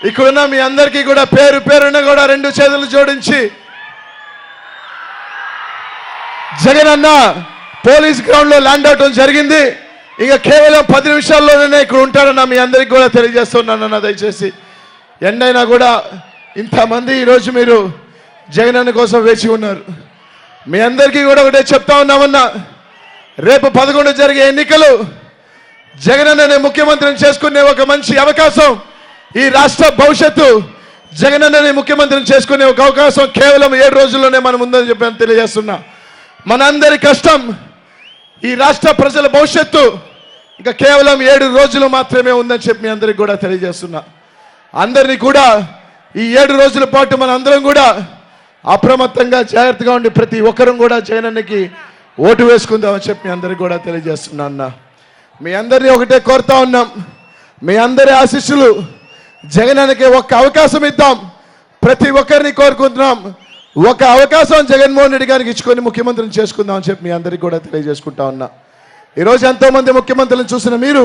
ఇక్కడున్న మీ అందరికీ కూడా పేరు పేరున కూడా రెండు చేతులు జోడించి జగన్ అన్న పోలీస్ గ్రౌండ్ లో ల్యాండ్ అవటం జరిగింది. ఇక కేవలం 10 నిమిషాల్లోనే ఇక్కడ ఉంటారన్న మీ అందరికి కూడా తెలియజేస్తున్నానన్న. దయచేసి ఎండైనా కూడా ఇంతమంది ఈరోజు మీరు జగన్ అన్న కోసం వేచి ఉన్నారు. మీ అందరికీ కూడా ఒకటే చెప్తా ఉన్నామన్నా, రేపు 11 జరిగే ఎన్నికలు జగన్ అన్ననే ముఖ్యమంత్రిని చేసుకునే ఒక మంచి అవకాశం. ఈ రాష్ట్ర భవిష్యత్తు జగన్ అన్ననే ముఖ్యమంత్రిని చేసుకునే ఒక అవకాశం కేవలం 7 రోజుల్లోనే మనం ఉందని చెప్పి తెలియజేస్తున్నా. మనందరి కష్టం, ఈ రాష్ట్ర ప్రజల భవిష్యత్తు ఇంకా కేవలం 7 రోజులు మాత్రమే ఉందని చెప్పి మీ అందరికి కూడా తెలియజేస్తున్నా. అందరినీ కూడా ఈ 7 రోజుల పాటు మన అందరం కూడా అప్రమత్తంగా జాగ్రత్తగా ఉండి ప్రతి ఒక్కరం కూడా జగన్ అన్నకి ఓటు వేసుకుందామని చెప్పి మీ అందరికి కూడా తెలియజేస్తున్నా అన్న. మీ అందరినీ ఒకటే కోరుతా ఉన్నాం, మీ అందరి ఆశీస్సులు జగన్ అన్నకి ఒక్క అవకాశం ఇద్దాం. ప్రతి ఒక్కరిని కోరుకుంటున్నాం, ఒక అవకాశం జగన్మోహన్ రెడ్డి గారికి ఇచ్చుకొని ముఖ్యమంత్రిని చేసుకుందాం అని చెప్పి మీ అందరికీ కూడా తెలియజేసుకుంటా ఉన్నా. ఈరోజు ఎంతోమంది ముఖ్యమంత్రులను చూసిన మీరు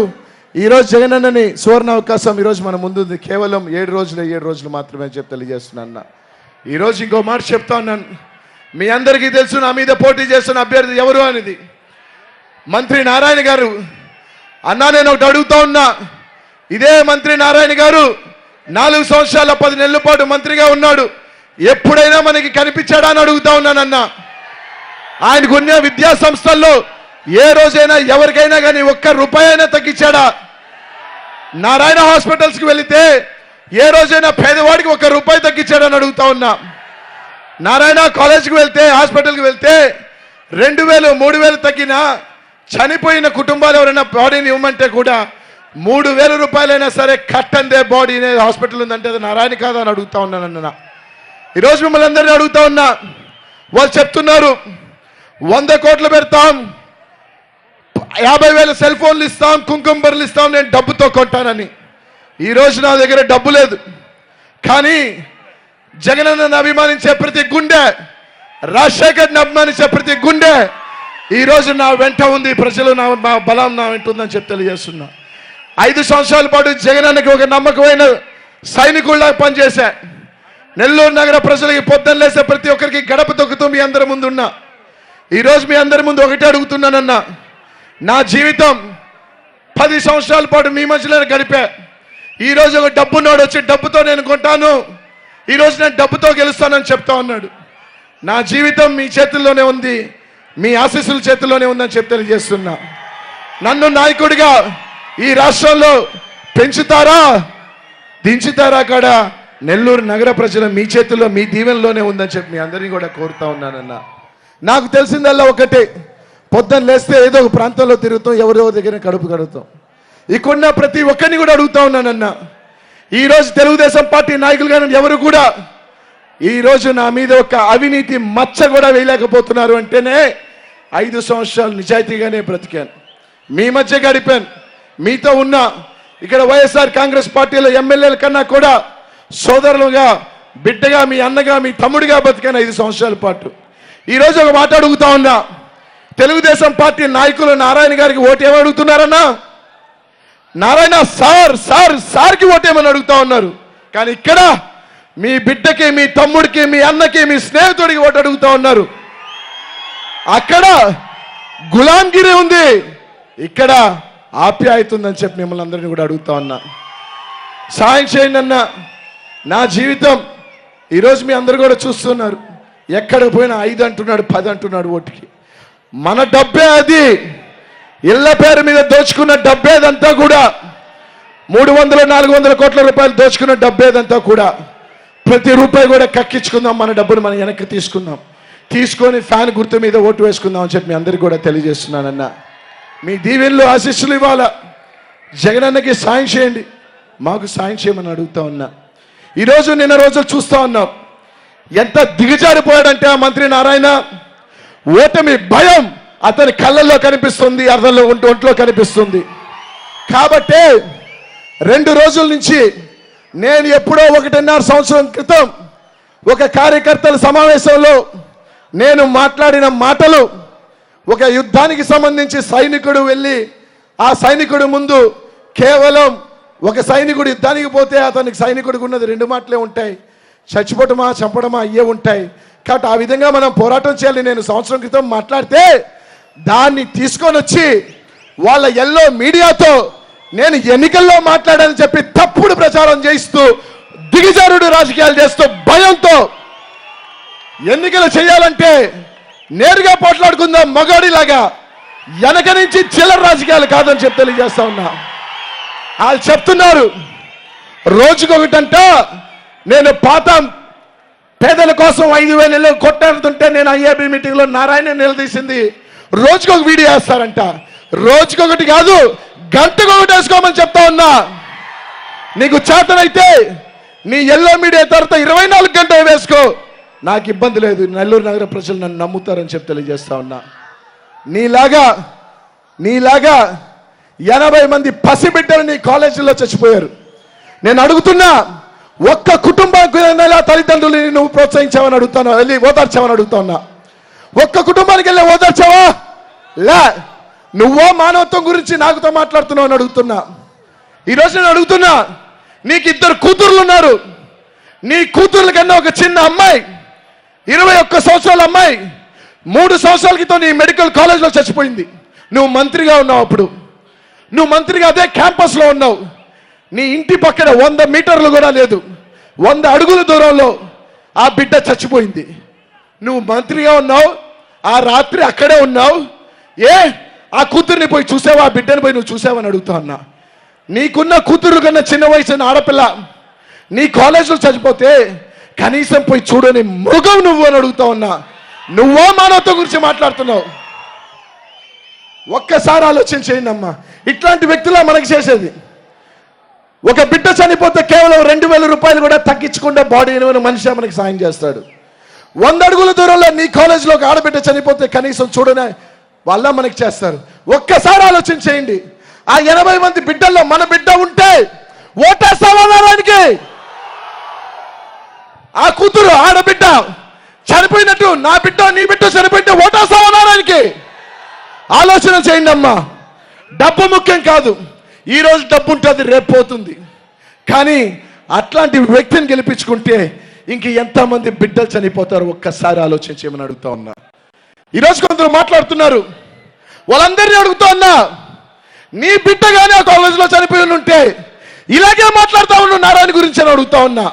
ఈరోజు జగన్ అన్నని సువర్ణ అవకాశం ఈరోజు మన ముందుంది. కేవలం 7 రోజులు మాత్రమే అని చెప్పి తెలియజేస్తున్నా అన్న. ఈరోజు ఇంకో మాట చెప్తా ఉన్నాను, మీ అందరికీ తెలుసు నా మీద పోటీ చేస్తున్న అభ్యర్థి ఎవరు అనేది. మంత్రి నారాయణ గారు. అన్నా నేను ఒకటి అడుగుతా ఉన్నా, ఇదే మంత్రి నారాయణ గారు 4 సంవత్సరాల 10 నెలల పాటు మంత్రిగా ఉన్నాడు. ఎప్పుడైనా మనకి కనిపించాడా అని అడుగుతా ఉన్నానన్న. ఆయనకున్న విద్యా సంస్థల్లో ఏ రోజైనా ఎవరికైనా కానీ ₹1 అయినా తగ్గించాడా? నారాయణ హాస్పిటల్స్కి వెళితే ఏ రోజైనా పేదవాడికి ₹1 తగ్గించాడని అడుగుతా ఉన్నా. నారాయణ కాలేజ్కి వెళ్తే, హాస్పిటల్కి వెళ్తే 2000 3000 తగ్గినా చనిపోయిన కుటుంబాలు ఎవరైనా బాడీని ఇవ్వమంటే కూడా ₹3000 సరే కట్టందే బాడీ హాస్పిటల్ ఉందంటే అది నారాయణ కాదా అని అడుగుతా ఉన్నానన్న. ఈరోజు మిమ్మల్ని అందరినీ అడుగుతా ఉన్నా, వాళ్ళు చెప్తున్నారు 100 కోట్లు పెడతాం, 50,000 సెల్ ఫోన్లు ఇస్తాం, కుంకుమ బర్రెలు ఇస్తాం, నేను డబ్బుతో కొంటానని. ఈరోజు నా దగ్గర డబ్బు లేదు, కానీ జగనన్నను అభిమానించే ప్రతి గుండె, రాజశేఖర్ని అభిమానించే ప్రతి గుండె ఈరోజు నా వెంట ఉంది. ప్రజలు నా బలం నా వెంట ఉందని చెప్పి తెలియజేస్తున్నా. 5 సంవత్సరాల పాటు జగనన్నకి ఒక నమ్మకమైన సైనికుల్లా పనిచేశా. నెల్లూరు నగర ప్రజలకి పొద్దున్న లేసే ప్రతి ఒక్కరికి గడప తొక్కుతూ మీ అందరి ముందు ఉన్నా. ఈరోజు మీ అందరి ముందు ఒకటే అడుగుతున్నానన్నా, నా జీవితం 10 సంవత్సరాల పాటు మీ మధ్యలో గడిపా. ఈరోజు ఒక డబ్బున్నాడు వచ్చి డబ్బుతో నేను కొంటాను, ఈరోజు నేను డబ్బుతో గెలుస్తానని చెప్తా ఉన్నాడు. నా జీవితం మీ చేతుల్లోనే ఉంది, మీ ఆశీస్సుల చేతుల్లోనే ఉందని చెప్పి తెలియజేస్తున్నా. నన్ను నాయకుడిగా ఈ రాష్ట్రంలో పెంచుతారా దించుతారా కూడా నెల్లూరు నగర ప్రజలు మీ చేతుల్లో మీ దీవెనలోనే ఉందని చెప్పి మీ అందరినీ కూడా కోరుతా ఉన్నానన్న. నాకు తెలిసిందల్లా ఒకటే, పొద్దున్న లేస్తే ఏదో ఒక ప్రాంతంలో తిరుగుతాం, ఎవరో దగ్గర కడుపు కడుగుతాం. ఇక్కడున్న ప్రతి ఒక్కరిని కూడా అడుగుతా ఉన్నానన్న, ఈరోజు తెలుగుదేశం పార్టీ నాయకులు కానీ ఎవరు కూడా ఈరోజు నా మీద ఒక అవినీతి మచ్చ కూడా వేయలేకపోతున్నారు అంటేనే 5 సంవత్సరాలు నిజాయితీగానే బ్రతికాను, మీ మధ్య గడిపాను, మీతో ఉన్నా. ఇక్కడ వైఎస్ఆర్ కాంగ్రెస్ పార్టీలో ఎమ్మెల్యేల కన్నా కూడా సోదరులుగా, బిడ్డగా, మీ అన్నగా, మీ తమ్ముడిగా బతికాను 5 సంవత్సరాల పాటు. ఈరోజు ఒక మాట అడుగుతా ఉన్నా, తెలుగుదేశం పార్టీ నాయకులు నారాయణ గారికి ఓటు ఏమని అడుగుతున్నారన్నా? నారాయణ సార్ సార్ సార్కి ఓటేమని అడుగుతా ఉన్నారు. కానీ ఇక్కడ మీ బిడ్డకి, మీ తమ్ముడికి, మీ అన్నకి, మీ స్నేహితుడికి ఓటు అడుగుతా ఉన్నారు. అక్కడ గులాంగిరి ఉంది, ఇక్కడ ఆప్యాయత ఉందని చెప్పి మిమ్మల్ని అందరినీ కూడా అడుగుతా ఉన్నా. సాయం చేయండి అన్న. నా జీవితం ఈరోజు మీ అందరు కూడా చూస్తున్నారు, ఎక్కడికి పోయినా 5 అంటున్నాడు, 10 అంటున్నాడు ఓటుకి. మన డబ్బే అది, ఇళ్ల పేరు మీద దోచుకున్న డబ్బేదంతా కూడా 300-400 కోట్ల రూపాయలు దోచుకున్న డబ్బేదంతా కూడా ప్రతి రూపాయి కూడా కక్కించుకుందాం, మన డబ్బును మనం వెనక్కి తీసుకుందాం, తీసుకొని ఫ్యాన్ గుర్తు మీద ఓటు వేసుకుందాం అని చెప్పి మీ అందరికీ కూడా తెలియజేస్తున్నానన్న. మీ దీవెనలు ఆశీస్సులు ఇవ్వాలా, జగనన్నకి సాయం చేయండి, మాకు సాయం చేయమని అడుగుతా ఉన్నా. ఈరోజు నిన్న రోజులు చూస్తూ ఉన్నాం, ఎంత దిగజారిపోయాడంటే ఆ మంత్రి నారాయణ. ఓటమి భయం అతని కళ్ళల్లో కనిపిస్తుంది, అతనిలో ఒంట్లో కనిపిస్తుంది. కాబట్టే 2 రోజుల నుంచి నేను ఎప్పుడో 1.5 సంవత్సరం క్రితం ఒక కార్యకర్తల సమావేశంలో నేను మాట్లాడిన మాటలు, ఒక యుద్ధానికి సంబంధించి సైనికుడు వెళ్ళి ఆ సైనికుడు ముందు కేవలం ఒక సైనికుడు యుద్ధానికి పోతే అతనికి సైనికుడికి ఉన్నది రెండు మాటలే ఉంటాయి, చచ్చిపోవటమా చంపడమా అయ్యే ఉంటాయి. కాబట్టి ఆ విధంగా మనం పోరాటం చేయాలి. నేను సంవత్సరం క్రితం మాట్లాడితే దాన్ని తీసుకొని వచ్చి వాళ్ళ ఎల్లో మీడియాతో నేను ఎన్నికల్లో మాట్లాడాలని చెప్పి తప్పుడు ప్రచారం చేయిస్తూ దిగజారుడు రాజకీయాలు చేస్తూ భయంతో ఎన్నికలు చేయాలంటే నేరుగా పోట్లాడుకుందాం మగాడిలాగా, వెనక నుంచి చిల్లర రాజకీయాలు కాదని చెప్పి తెలియజేస్తా ఉన్నా. వాళ్ళు చెప్తున్నారు రోజుకొకటంట. నేను పాత పేదల కోసం 5,000 ఇళ్ళు కొట్టాడుతుంటే నేను ఐఏబీ మీటింగ్లో నారాయణ నిలదీసింది రోజుకొక వీడియో వేస్తారంట. రోజుకొకటి కాదు, గంటకొకటి వేసుకోమని చెప్తా ఉన్నా. నీకు చేతనైతే నీ ఎల్లో మీడియా తర్వాత 24 గంటలు వేసుకో, నాకు ఇబ్బంది లేదు. నెల్లూరు నగర ప్రజలు నన్ను నమ్ముతారని చెప్పి తెలియజేస్తా ఉన్నా. నీలాగా 80 మంది పసిబిడ్డలు నీ కాలేజీలో చచ్చిపోయారు. నేను అడుగుతున్నా, ఒక్క కుటుంబానికి తల్లిదండ్రులు నువ్వు ప్రోత్సహించావని అడుగుతాను, వెళ్ళి ఓదార్చావని అడుగుతా ఉన్నా. ఒక్క కుటుంబానికి వెళ్ళి ఓదార్చావా? లే. నువ్వో మానవత్వం గురించి నాకుతో మాట్లాడుతున్నావు అని అడుగుతున్నా. ఈరోజు నేను అడుగుతున్నా, నీకు 2 కూతుర్లు ఉన్నారు. నీ కూతుర్ల కన్నా ఒక చిన్న అమ్మాయి 21 సంవత్సరాల అమ్మాయి 3 సంవత్సరాల క్రితం నీ మెడికల్ కాలేజ్లో చచ్చిపోయింది. నువ్వు మంత్రిగా ఉన్నావు. అప్పుడు నువ్వు మంత్రిగా అదే క్యాంపస్లో ఉన్నావు. నీ ఇంటి పక్కన 100 మీటర్లు కూడా లేదు, 100 అడుగుల దూరంలో ఆ బిడ్డ చచ్చిపోయింది. నువ్వు మంత్రిగా ఉన్నావు, ఆ రాత్రి అక్కడే ఉన్నావు. ఆ కూతుర్ని పోయి చూసావా? ఆ బిడ్డని పోయి నువ్వు చూసావని అడుగుతా ఉన్నా. నీకున్న కూతురు కన్నా చిన్న వయసు ఆడపిల్ల నీ కాలేజీలో చచ్చిపోతే కనీసం పోయి చూడని మృగం నువ్వు అని అడుగుతా ఉన్నా. నువ్వో మానవత్వం గురించి మాట్లాడుతున్నావు. ఒక్కసారి ఆలోచన చేయండి అమ్మా. ఇట్లాంటి వ్యక్తులా మనకి చేసేది. ఒక బిడ్డ చనిపోతే కేవలం 2,000 రూపాయలు కూడా తగ్గించకుండా బాడీ మనిషి మనకి సాయం చేస్తాడు. 100 అడుగుల దూరంలో నీ కాలేజీలో ఒక ఆడబిడ్డ చనిపోతే కనీసం చూడనే వాళ్ళ మనకి చేస్తారు. ఒక్కసారి ఆలోచన చేయండి. ఆ 80 మంది బిడ్డల్లో మన బిడ్డ ఉంటే ఓటేస్తావా నారాయణకి? ఆ కూతురు ఆడబిడ్డ చనిపోయినట్టు నా బిడ్డ నీ బిడ్డ చనిపోయింటే ఓటేస్తావా నారాయణకి? ఆలోచన చేయండి అమ్మా. డబ్బు ముఖ్యం కాదు. ఈరోజు డబ్బు ఉంటుంది, రేపు పోతుంది. కానీ అట్లాంటి వ్యక్తిని గెలిపించుకుంటే ఇంక ఎంతమంది బిడ్డలు చనిపోతారు ఒక్కసారి ఆలోచన చేయమని అడుగుతా ఉన్నా. ఈరోజు కొందరు మాట్లాడుతున్నారు, వాళ్ళందరినీ అడుగుతా ఉన్నా, నీ బిడ్డ కానీ ఆ కాలేజీలో చనిపోయి ఉంటే ఇలాగే మాట్లాడుతూ ఉన్నాడు నారాయణ గురించి అని అడుగుతా ఉన్నా.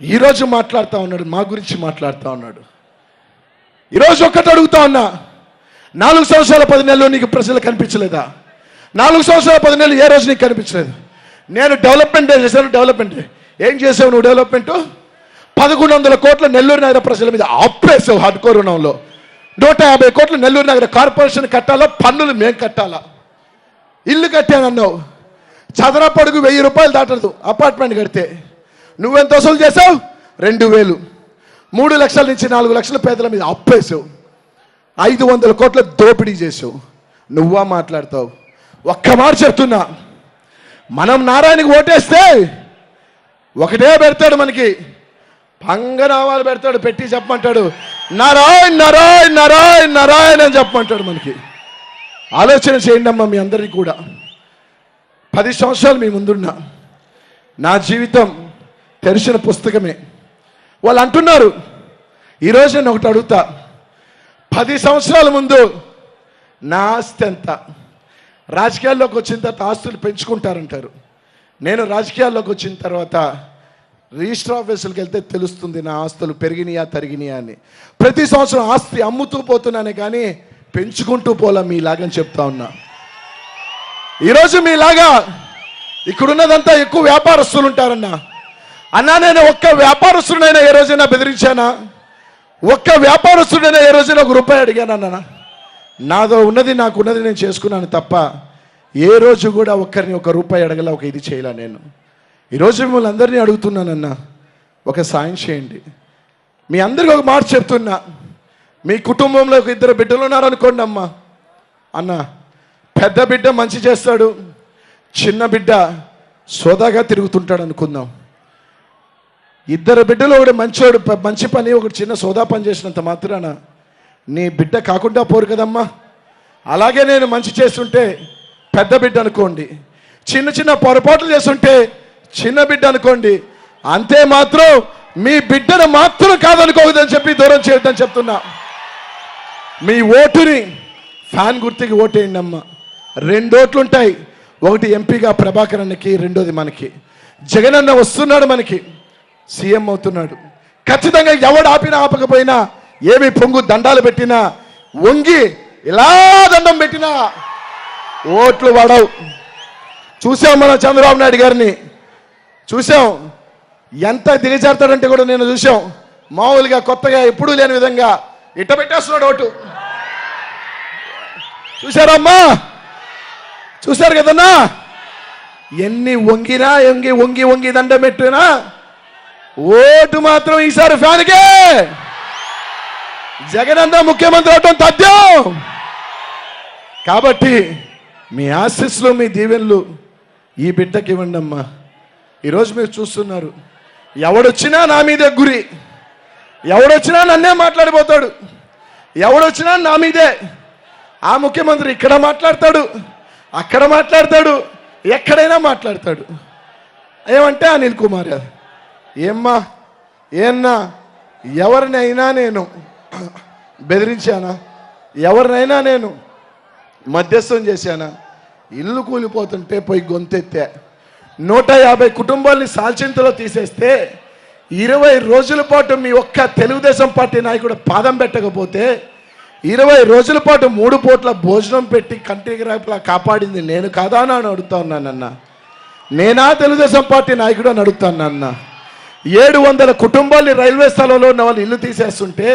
ఈరోజు మాట్లాడుతూ ఉన్నాడు, మా గురించి మాట్లాడుతూ ఉన్నాడు. ఈరోజు ఒక్కటి అడుగుతా ఉన్నా, 4 సంవత్సరాల 10 నెలలు నీకు ప్రజలు కనిపించలేదా? 4 సంవత్సరాల 10 నెలలు ఏ రోజు నీకు కనిపించలేదు? నేను డెవలప్మెంట్ చేశాను. డెవలప్మెంట్ ఏం చేసావు నువ్వు? డెవలప్మెంట్ 1100 కోట్ల నెల్లూరు నగర ప్రజల మీద అప్పేసావు. హడ్కో రుణంలో 150 కోట్ల నెల్లూరు నగర కార్పొరేషన్ కట్టాలా, పన్నులు మేము కట్టాలా? ఇల్లు కట్టానన్నావు, చదరపడుగు 1000 రూపాయలు దాటదు అపార్ట్మెంట్ కడితే. నువ్వెంత వసూలు చేసావు? 2,000. 3 లక్షల నుంచి 4 లక్షల పేదల మీద అప్పేసావు. 500 కోట్ల దోపిడీ చేసావు. నువ్వా మాట్లాడతావు? ఒక్క మాట చెప్తున్నా, మనం నారాయణకి ఓటేస్తే ఒకటే పెడతాడు, మనకి పంగనామాలు పెడతాడు, పెట్టి చెప్పమంటాడు నారాయణ్ నారాయణ్ నారాయణ్ నారాయణ్ అని చెప్పమంటాడు మనకి. ఆలోచన చేయండి అమ్మా. మీ అందరికీ కూడా 10 సంవత్సరాలు మీ ముందున్నా. నా జీవితం తెరిచిన పుస్తకమే. వాళ్ళు అంటున్నారు, ఈరోజు నేను ఒకటి అడుగుతా, 10 సంవత్సరాల ముందు నా ఆస్తి ఎంత? రాజకీయాల్లోకి వచ్చిన తర్వాత ఆస్తులు పెంచుకుంటారంటారు. నేను రాజకీయాల్లోకి వచ్చిన తర్వాత రిజిస్టర్ ఆఫీసులకు వెళ్తే తెలుస్తుంది నా ఆస్తులు పెరిగినాయా తరిగినాయా అని. ప్రతి సంవత్సరం ఆస్తి అమ్ముతూ పోతున్నానే కానీ పెంచుకుంటూ పోలా మీలాగని చెప్తా ఉన్నా. ఈరోజు మీలాగా ఇక్కడున్నదంతా ఎక్కువ వ్యాపారస్తులు ఉంటారన్నా. అన్నా నేను ఒక్క వ్యాపారస్తుడైనా ఏ రోజైనా బెదిరించానా? ఒక్క వ్యాపారస్తుడైనా ఏ రోజైనా ₹1 అడిగానన్నా? నాదో ఉన్నది నాకున్నది నేను చేసుకున్నాను తప్ప ఏ రోజు కూడా ఒక్కరిని ₹1 అడగల, ఒక ఇది చేయలే. నేను ఈరోజు మిమ్మల్ని అందరినీ అడుగుతున్నానన్నా, ఒక సాయం చేయండి. మీ అందరికీ ఒక మాట చెప్తున్నా, మీ కుటుంబంలో ఒక 2 బిడ్డలు ఉన్నారనుకోండి అమ్మా. అన్న పెద్ద బిడ్డ మంచి చేస్తాడు, చిన్న బిడ్డ సోదాగా తిరుగుతుంటాడు అనుకుందాం. 2 బిడ్డలు ఒకటి మంచోడు మంచి పని, ఒకటి చిన్న సోదా పని చేసినంత మాత్రాన నీ బిడ్డ కాకుండా పోరు కదమ్మా. అలాగే నేను మంచి చేస్తుంటే పెద్ద బిడ్డ అనుకోండి, చిన్న చిన్న పొరపాట్లు చేస్తుంటే చిన్న బిడ్డ అనుకోండి, అంతే మాత్రం మీ బిడ్డను మాత్రం కాదనుకోవద్దని చెప్పి దూరం చేయొద్దని చెప్తున్నా. మీ ఓటుని ఫ్యాన్ గుర్తుకి ఓటేయండి అమ్మ. 2 ఓట్లు ఉంటాయి, ఒకటి ఎంపీగా ప్రభాకర్ అన్నకి, రెండోది మనకి. జగన్ అన్న వస్తున్నాడు, మనకి సీఎం అవుతున్నాడు. ఖచ్చితంగా ఎవడు ఆపినా ఆపకపోయినా, ఏమి పొంగు దండాలు పెట్టినా, వంగి ఇలా దండం పెట్టినా ఓట్లు పడవు. చూసాం మనం చంద్రబాబు నాయుడు గారిని, చూసాం ఎంత దిగజారుతాడంటే కూడా నేను చూసాం. మామూలుగా కొత్తగా ఎప్పుడూ లేని విధంగా ఇట్ట పెట్టేస్తున్నాడు ఓటు. చూసారమ్మా, చూశారు కదన్నా. ఎన్ని వంగినా వంగి వంగి వంగి దండం పెట్టినా ఓటు మాత్రం ఈసారి ఫ్యాన్కే. జగన్ అన్న ముఖ్యమంత్రి అవటం తథ్యం. కాబట్టి మీ ఆశీస్సులు, మీ దీవెనలు ఈ బిడ్డకి ఇవ్వండి అమ్మా. ఈరోజు మీరు చూస్తున్నారు, ఎవడొచ్చినా నా మీదే గురి, ఎవడొచ్చినా నన్నే మాట్లాడిపోతాడు, ఎవడొచ్చినా నా మీదే. ఆ ముఖ్యమంత్రి ఇక్కడ మాట్లాడతాడు, అక్కడ మాట్లాడతాడు, ఎక్కడైనా మాట్లాడతాడు. ఏమంటే అనిల్ కుమార్ గారు, ఏమ్మా ఏన్నా ఎవరినైనా నేను బెదిరించానా? ఎవరినైనా నేను మధ్యస్థం చేశానా? ఇల్లు కూలిపోతుంటే పోయి గొంతెత్తా. 150 కుటుంబాలని సాల్చింతలో తీసేస్తే 20 రోజుల పాటు మీ ఒక్క తెలుగుదేశం పార్టీ నాయకుడు పాదం పెట్టకపోతే 20 రోజుల పాటు 3 పూట్ల భోజనం పెట్టి కంటికి రేపలా కాపాడింది నేను కాదా అని అడుగుతా ఉన్నానన్న. నేనా తెలుగుదేశం పార్టీ నాయకుడు అని అడుగుతానన్న. 700 కుటుంబాలని రైల్వే స్థలంలో ఉన్న వాళ్ళు ఇల్లు తీసేస్తుంటే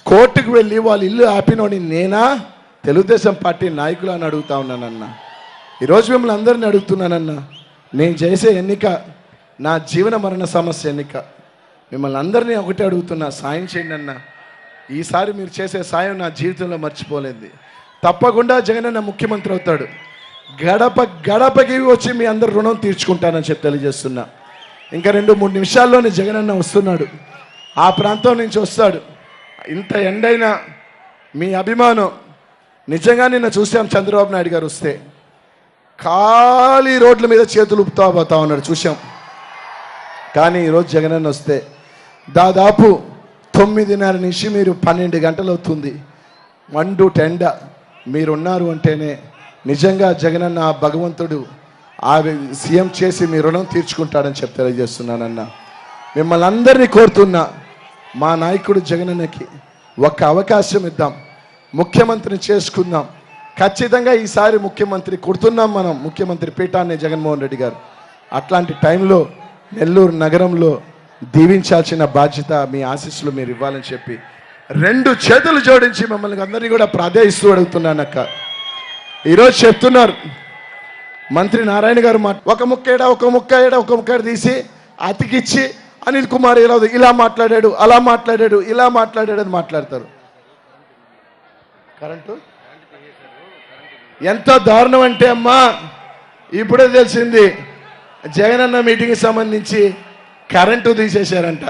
కోర్టుకు వెళ్ళి వాళ్ళ ఇల్లు ఆపినోని నేనా తెలుగుదేశం పార్టీ నాయకులు అని అడుగుతా ఉన్నానన్న. ఈరోజు మిమ్మల్ని అందరినీ అడుగుతున్నానన్న, నేను చేసే ఎన్నిక నా జీవన మరణ సమస్య ఎన్నిక. మిమ్మల్ని అందరినీ ఒకటే అడుగుతున్నా, సాయం చేయండి అన్న. ఈసారి మీరు చేసే సాయం నా జీవితంలో మర్చిపోలేదు. తప్పకుండా జగనన్న ముఖ్యమంత్రి అవుతాడు. గడప గడపకి వచ్చి మీ అందరు రుణం తీర్చుకుంటానని చెప్పి తెలియజేస్తున్నా. ఇంకా 2-3 నిమిషాల్లోనే జగనన్న వస్తున్నాడు, ఆ ప్రాంతం నుంచి వస్తాడు. ఇంత ఎండైనా మీ అభిమానం నిజంగా నిన్న చూసాం. చంద్రబాబు నాయుడు గారు వస్తే ఖాళీ రోడ్ల మీద చేతులు ఊపుతా పోతా ఉన్నాడు, చూసాం. కానీ ఈరోజు జగనన్న వస్తే దాదాపు 9:30 నుంచి మీరు 12 గంటలు అవుతుంది, మండు టెండ మీరున్నారు అంటేనే నిజంగా జగనన్న భగవంతుడు ఆ సీఎం చేసి మీ రుణం తీర్చుకుంటాడని చెప్పి తెలియజేస్తున్నానన్న. మిమ్మల్ని అందరినీ కోరుతున్నా, మా నాయకుడు జగనన్నకి ఒక్క అవకాశం ఇద్దాం, ముఖ్యమంత్రిని చేసుకుందాం. ఖచ్చితంగా ఈసారి ముఖ్యమంత్రి కొడుతున్నాం మనం, ముఖ్యమంత్రి పీఠాన్ని జగన్మోహన్ రెడ్డి గారు. అట్లాంటి టైంలో నెల్లూరు నగరంలో దీవించాల్సిన బాధ్యత, మీ ఆశీస్సులు మీరు ఇవ్వాలని చెప్పి 2 చేతులు జోడించి మిమ్మల్ని అందరినీ కూడా ప్రాధేయిస్తూ అడుగుతున్నానక్క. ఈరోజు చెప్తున్నారు మంత్రి నారాయణ గారు ఒక ముక్క తీసి అతికిచ్చి అనిల్ కుమార్ ఇలా మాట్లాడాడు, అలా మాట్లాడాడు, ఇలా మాట్లాడాడు అని మాట్లాడతారు. కరెంటు ఎంత దారుణం అంటే అమ్మా, ఇప్పుడే తెలిసింది జగనన్న మీటింగ్కి సంబంధించి కరెంటు తీసేశారంట.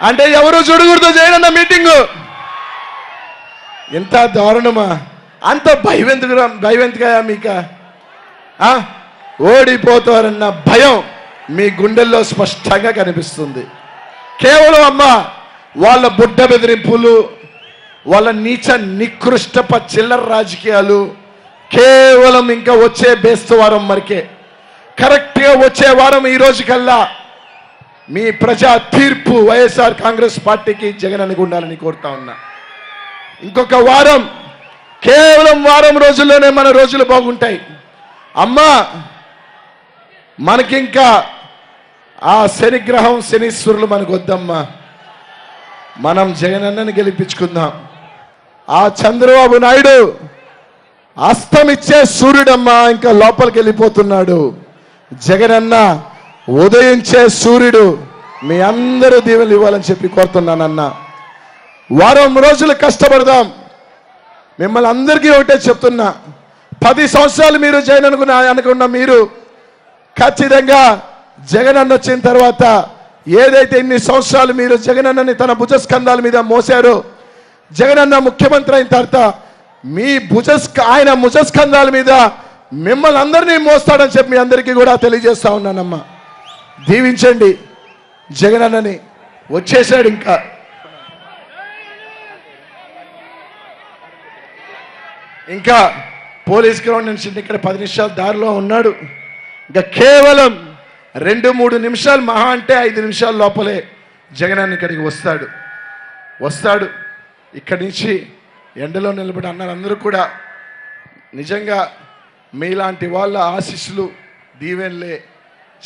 అంటే ఎవరు చూడకూడదు జగనన్న మీటింగు. ఎంత దారుణమా! అంత భయవెంతుగా మీకు ఓడిపోతారన్న భయం మీ గుండెల్లో స్పష్టంగా కనిపిస్తుంది. కేవలం అమ్మ వాళ్ళ బుడ్డ బెదిరింపులు, వాళ్ళ నీచ నికృష్టప చిల్లర రాజకీయాలు కేవలం ఇంకా వచ్చే బేస్తు వారం వరకే. కరెక్ట్గా వచ్చే వారం ఈ రోజు కల్లా మీ ప్రజా తీర్పు వైఎస్ఆర్ కాంగ్రెస్ పార్టీకి జగనన్నకు ఉండాలని కోరుతా ఉన్నా. ఇంకొక వారం, కేవలం వారం రోజుల్లోనే మన రోజులు బాగుంటాయి అమ్మా. మనకింకా ఆ శనిగ్రహం శనీశ్వరులు మనకు వద్దమ్మా. మనం జగనన్నని గెలిపించుకుందాం. ఆ చంద్రబాబు నాయుడు అస్తమిచ్చే సూర్యుడమ్మా, ఇంకా లోపలికి వెళ్ళిపోతున్నాడు. జగనన్న ఉదయించే సూర్యుడు. మీ అందరూ దీవెనలు ఇవ్వాలని చెప్పి కోరుతున్నానన్న. వారం రోజులు కష్టపడదాం. మిమ్మల్ని అందరికీ ఒకటే చెప్తున్నా, 10 సంవత్సరాలు మీరు జగన్ అనుకున్న మీరు ఖచ్చితంగా జగనన్న వచ్చిన తర్వాత ఏదైతే ఇన్ని సంవత్సరాలు మీరు జగనన్నని తన భుజస్కంధాల మీద మోసారో, జగనన్న ముఖ్యమంత్రి అయిన తర్వాత మీ ఆయన భుజస్కంధాల మీద మిమ్మల్ని అందరినీ మోస్తాడని చెప్పి మీ అందరికీ కూడా తెలియజేస్తా ఉన్నానమ్మా. దీవించండి జగనన్నని, వచ్చేసాడు. ఇంకా పోలీస్ గ్రౌండ్ నుంచి ఇక్కడ 10 నిమిషాల దారిలో ఉన్నాడు. ఇంకా కేవలం 2-3 నిమిషాలు, మహా అంటే 5 నిమిషాల లోపలే జగనన్న ఇక్కడికి వస్తాడు. ఇక్కడి నుంచి ఎండలో నిలబడి అన్నారు అందరూ కూడా నిజంగా మీలాంటి వాళ్ళ ఆశీస్సులు, దీవెనలే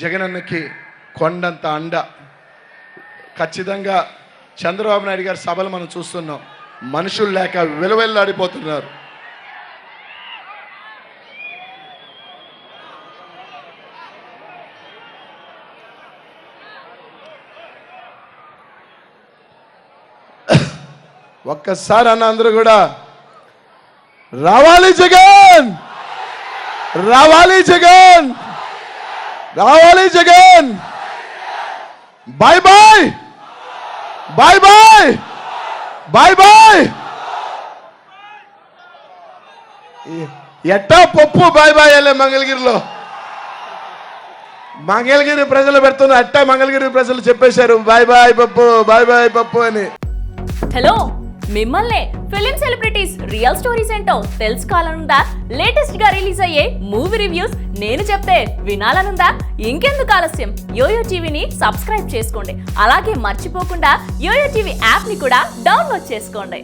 జగనన్నకి కొండంత అండ. ఖచ్చితంగా చంద్రబాబు నాయుడు గారి సభలు మనం చూస్తున్నాం, మనుషులు లేక విలువెల్లాడిపోతున్నారు. ఒక్కసారి అన్న అందరూ కూడా రావాలి జగన్, రావాలి జగన్, రావాలి Jagan, bye bye, bye bye, bye bye. ఎట్టా పప్పు బాయ్ బాయ్ అలే మంగళగిరిలో. మంగళగిరి ప్రజలు పెడుతున్న అట్టా మంగళగిరి ప్రజలు చెప్పేశారు బాయ్ బాయ్ పప్పు, బాయ్ బాయ్ పప్పు అని. హలో, మిమ్మల్ని ఫిలిం సెలబ్రిటీస్ రియల్ స్టోరీస్ ఏంటో తెలుసుకోవాలనుందా? లేటెస్ట్ గా రిలీజ్ అయ్యే మూవీ రివ్యూస్ నేను చెప్తే వినాలనుందా? ఇంకెందుకు ఆలస్యం, యోయో టీవీని సబ్స్క్రైబ్ చేసుకోండి. అలాగే మర్చిపోకుండా యోయో టీవీ యాప్ ని కూడా డౌన్లోడ్ చేసుకోండి.